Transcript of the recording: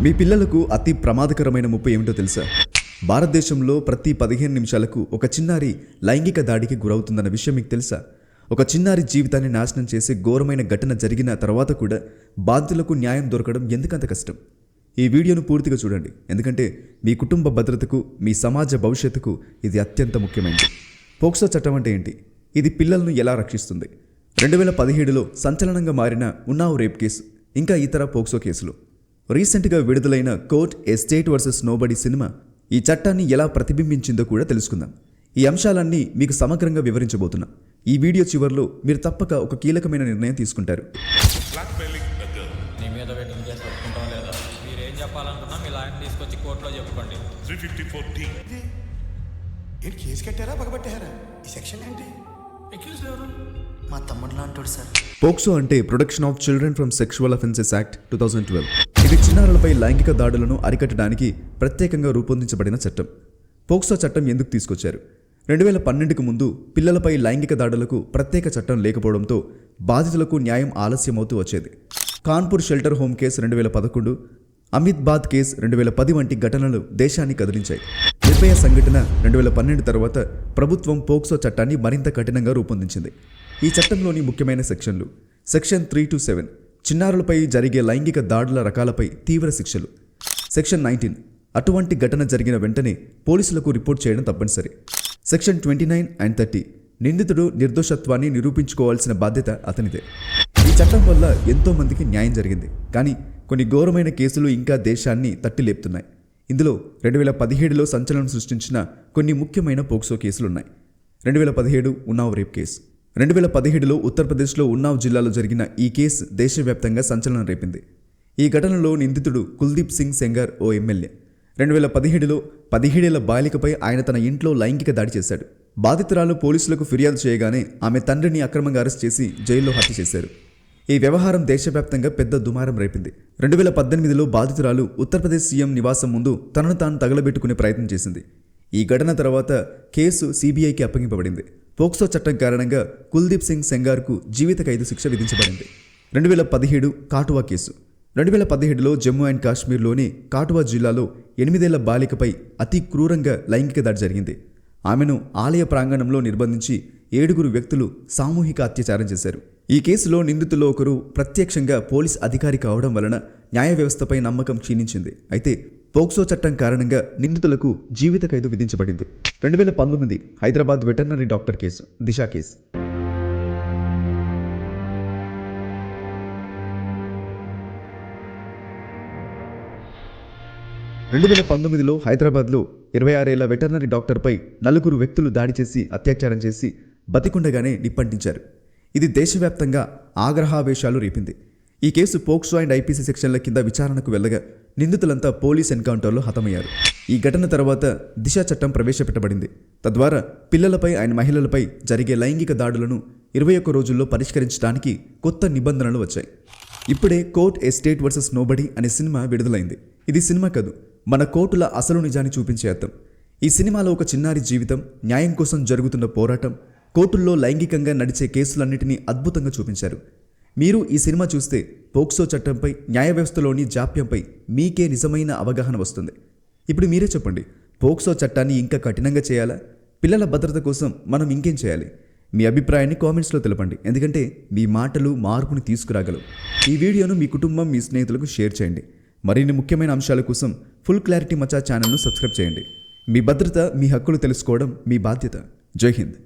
మీ పిల్లలకు అతి ప్రమాదకరమైన ముప్పు ఏమిటో తెలుసా? భారతదేశంలో ప్రతి 15 నిమిషాలకు ఒక చిన్నారి లైంగిక దాడికి గురవుతుందన్న విషయం మీకు తెలుసా? ఒక చిన్నారి జీవితాన్ని నాశనం చేసే ఘోరమైన ఘటన జరిగిన తర్వాత కూడా బాధితులకు న్యాయం దొరకడం ఎందుకంత కష్టం? ఈ వీడియోను పూర్తిగా చూడండి, ఎందుకంటే మీ కుటుంబ భద్రతకు, మీ సమాజ భవిష్యత్తుకు ఇది అత్యంత ముఖ్యమైనది. పోక్సో చట్టం అంటే ఏంటి? ఇది పిల్లలను ఎలా రక్షిస్తుంది? 2017లో సంచలనంగా మారిన ఉన్నావ్ రేప్ కేసు, ఇంకా ఇతర పోక్సో కేసులు, రీసెంట్గా విడుదలైన కోర్ట్ ఏ స్టేట్ వర్సెస్ నోబడీ సినిమా ఈ చట్టాన్ని ఎలా ప్రతిబింబించిందో కూడా తెలుసుకుందాం. ఈ అంశాలన్నీ మీకు సమగ్రంగా వివరించబోతున్నా. ఈ వీడియో చివరిలో మీరు తప్పక ఒక కీలకమైన నిర్ణయం తీసుకుంటారు. నీ మీద వెయిటింగ్ చేసి ఒప్పుకుంటాం లేదా? మీరు ఏం చెప్పాలనుకున్నా మీ లాయర్ తీసుకొచ్చి కోర్టులో చెప్పుకోండి. 354D ఏంటి కేసు కట్టారా పగబట్టారా? ఈ సెక్షన్ ఏంటి? ఎక్యూజ్ ఎవరు? మా తమ్ముడు లాంటోడు సార్. పోక్సో అంటే protection of children from sexual offences act 2012. ఇది చిన్నారులపై లైంగిక దాడులను అరికట్టడానికి ప్రత్యేకంగా రూపొందించబడిన చట్టం. పోక్సో చట్టం ఎందుకు తీసుకొచ్చారు? 2012కు ముందు పిల్లలపై లైంగిక దాడులకు ప్రత్యేక చట్టం లేకపోవడంతో బాధితులకు న్యాయం ఆలస్యమవుతూ వచ్చేది. కాన్పూర్ షెల్టర్ హోమ్ కేసు 2011, అమిత్బాద్ కేసు 2010 వంటి ఘటనలు దేశాన్ని కదిలించాయి. నిర్భయ సంఘటన 2012 తర్వాత ప్రభుత్వం పోక్సో చట్టాన్ని మరింత కఠినంగా రూపొందించింది. ఈ చట్టంలోని ముఖ్యమైన సెక్షన్లు: సెక్షన్ 3 to 7 చిన్నారులపై జరిగే లైంగిక దాడుల రకాలపై తీవ్ర శిక్షలు. సెక్షన్ 19 అటువంటి ఘటన జరిగిన వెంటనే పోలీసులకు రిపోర్ట్ చేయడం తప్పనిసరి. సెక్షన్ 29 and 30 నిందితుడు నిర్దోషత్వాన్ని నిరూపించుకోవాల్సిన బాధ్యత అతనిదే. ఈ చట్టం వల్ల ఎంతో మందికి న్యాయం జరిగింది, కానీ కొన్ని ఘోరమైన కేసులు ఇంకా దేశాన్ని తట్టిలేపుతున్నాయి. ఇందులో 2017లో సంచలనం సృష్టించిన కొన్ని ముఖ్యమైన పోక్సో కేసులున్నాయి. 2017 ఉన్నావ్ రేప్ కేసు. 2017లో ఉత్తరప్రదేశ్లో ఉన్నావ్ జిల్లాలో జరిగిన ఈ కేసు దేశవ్యాప్తంగా సంచలనం రేపింది. ఈ ఘటనలో నిందితుడు కుల్దీప్ సింగ్ సెంగార్ ఓ ఎమ్మెల్యే. 2017లో 17 ఏళ్ల బాలికపై ఆయన తన ఇంట్లో లైంగిక దాడి చేశాడు. బాధితురాలు పోలీసులకు ఫిర్యాదు చేయగానే ఆమె తండ్రిని అక్రమంగా అరెస్ట్ చేసి జైల్లో హత్య చేశారు. ఈ వ్యవహారం దేశవ్యాప్తంగా పెద్ద దుమారం రేపింది. 2018లో బాధితురాలు ఉత్తరప్రదేశ్ సీఎం నివాసం ముందు తనను తాను తగలబెట్టుకునే ప్రయత్నం చేసింది. ఈ ఘటన తర్వాత కేసు సీబీఐకి అప్పగింపబడింది. పోక్సో చట్టం కారణంగా కుల్దీప్ సింగ్ సెంగార్కు జీవిత ఖైదు శిక్ష విధించబడింది. 2017 కాటువా కేసు. 2017లో జమ్మూ అండ్ కాశ్మీర్లోని కాటువా జిల్లాలో 8 ఏళ్ల బాలికపై అతి క్రూరంగా లైంగిక దాడి జరిగింది. ఆమెను ఆలయ ప్రాంగణంలో నిర్బంధించి 7 వ్యక్తులు సామూహిక అత్యాచారం చేశారు. ఈ కేసులో నిందితుల్లో ఒకరు ప్రత్యక్షంగా పోలీస్ అధికారి కావడం వలన న్యాయ వ్యవస్థపై నమ్మకం క్షీణించింది. అయితే పోక్సో చట్టం కారణంగా నిందితులకు జీవిత ఖైదు విధించబడింది. 2019 హైదరాబాద్ వెటర్నరీ డాక్టర్ కేసు, దిశ కేసు. 2019లో హైదరాబాద్లో 26 ఏళ్ల వెటర్నరీ డాక్టర్పై 4 వ్యక్తులు దాడి చేసి అత్యాచారం చేసి బతికుండగానే నిప్పంటించారు. ఇది దేశవ్యాప్తంగా ఆగ్రహావేశాలు రేపింది. ఈ కేసు పోక్సో అండ్ ఐపీసీ సెక్షన్ల కింద విచారణకు వెళ్ళగా నిందితులంతా పోలీస్ ఎన్కౌంటర్లో హతమయ్యారు. ఈ ఘటన తర్వాత దిశ చట్టం ప్రవేశపెట్టబడింది. తద్వారా పిల్లలపై అండ్ మహిళలపై జరిగే లైంగిక దాడులను 21 రోజుల్లో పరిష్కరించడానికి కొత్త నిబంధనలు వచ్చాయి. ఇప్పుడే కోర్ట్ ఏ స్టేట్ వర్సెస్ నోబడీ అనే సినిమా విడుదలైంది. ఇది సినిమా కాదు, మన కోర్టుల అసలు నిజాన్ని చూపించే అర్థం. ఈ సినిమాలో ఒక చిన్నారి జీవితం, న్యాయం కోసం జరుగుతున్న పోరాటం, కోర్టుల్లో లైంగికంగా నడిచే కేసులన్నిటినీ అద్భుతంగా చూపించారు. మీరు ఈ సినిమా చూస్తే పోక్సో చట్టంపై, న్యాయ వ్యవస్థలోని జాప్యంపై మీకే నిజమైన అవగాహన వస్తుంది. ఇప్పుడు మీరే చెప్పండి, పోక్సో చట్టాన్ని ఇంకా కఠినంగా చేయాలా? పిల్లల భద్రత కోసం మనం ఇంకేం చేయాలి? మీ అభిప్రాయాన్ని కామెంట్స్లో తెలపండి, ఎందుకంటే మీ మాటలు మార్పుని తీసుకురాగలవు. ఈ వీడియోను మీ కుటుంబం, మీ స్నేహితులకు షేర్ చేయండి. మరిన్ని ముఖ్యమైన అంశాల కోసం ఫుల్ క్లారిటీ మచ్చా ఛానల్ను సబ్స్క్రైబ్ చేయండి. మీ భద్రత, మీ హక్కులు తెలుసుకోవడం మీ బాధ్యత. జై హింద్.